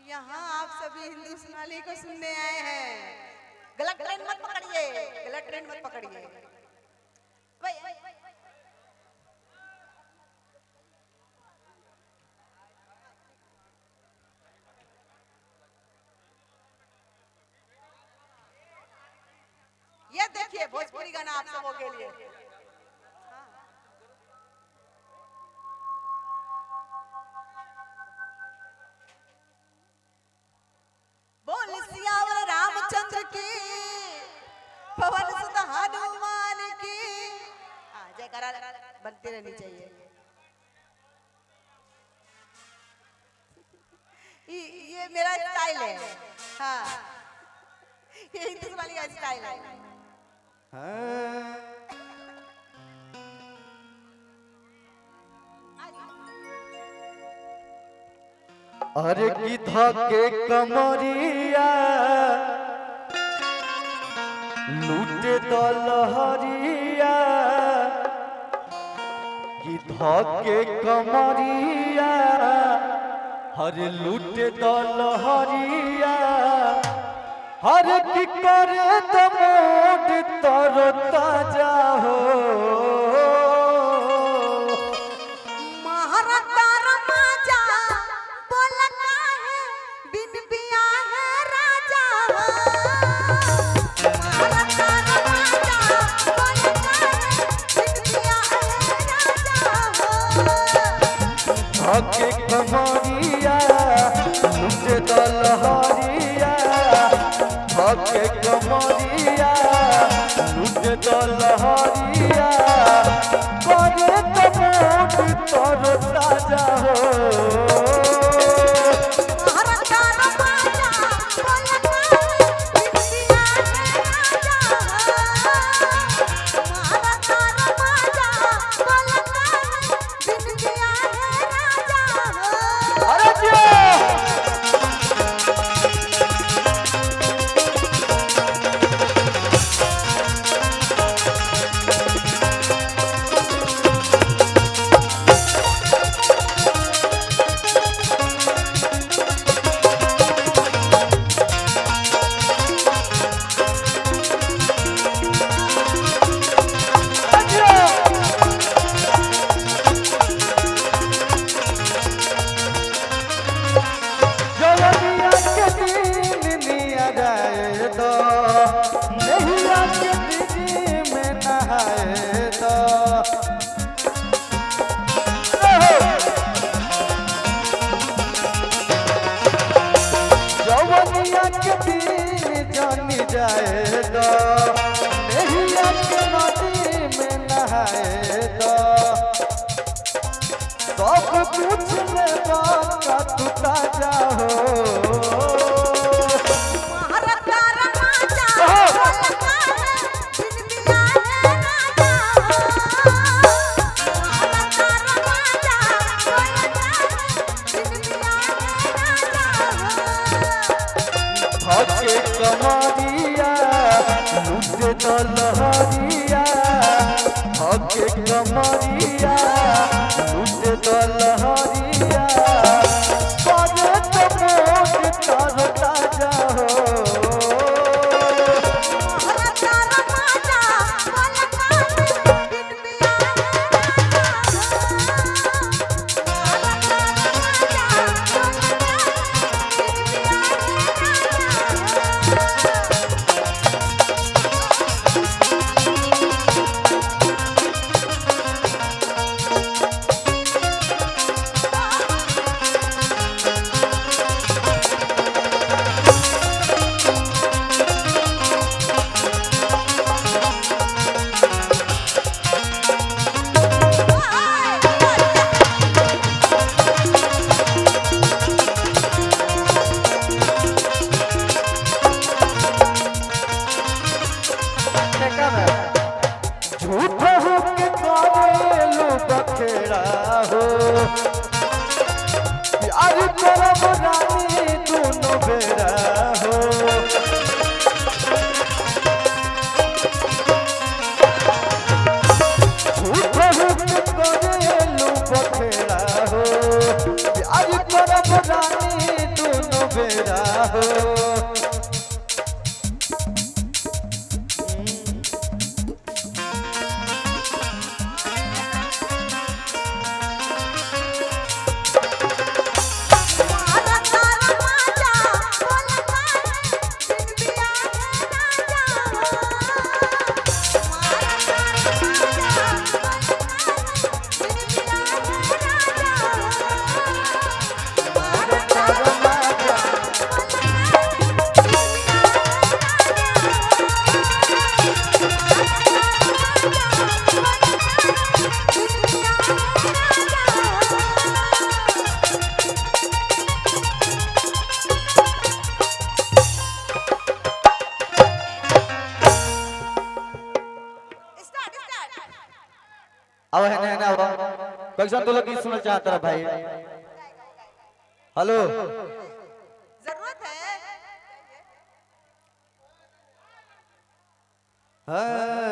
यहाँ आप सभी हिंदू सोनाली को सुनने आए हैं। गलत ट्रेन मत पकड़िए, गलत ट्रेन मत पकड़िए। ये देखिए भोजपुरी गाना आप सबों के लिए। बोल सियावर रामचंद्र की, पवन सुत हनुमान की। जयकारा बनती रहनी चाहिए। ये मेरा स्टाइल है। हाँ, ये हिंदू वाली का स्टाइल है। अरे की धके कमरिया लूटे दलहरिया, की धके कमरिया हरे लूटे दलहरिया, हर की करे दमोड तरो ताजा हो। धके कमरिया लूटे दलहरिया, धके कमरिया लूटे दलहरिया, करे तमोड तरो ताजा हो। सब कुछ में बाका तू ताजा हो। धके कमरिया लूटे दलहरिया, धके कमरिया लूटे दलहरिया, करे तमोड तरो ताजा हो। झूठ हो के करेलू बखेड़ा हो, प्यार करब रानी दोनों बेरा हो। झूठ हो के करेलू बखेड़ा हो, प्यार करब रानी दोनों बेरा हो अब है ना अब कैसा तो लोग गीत सुनना चाहता है भाई हेलो जरूरत है। हाँ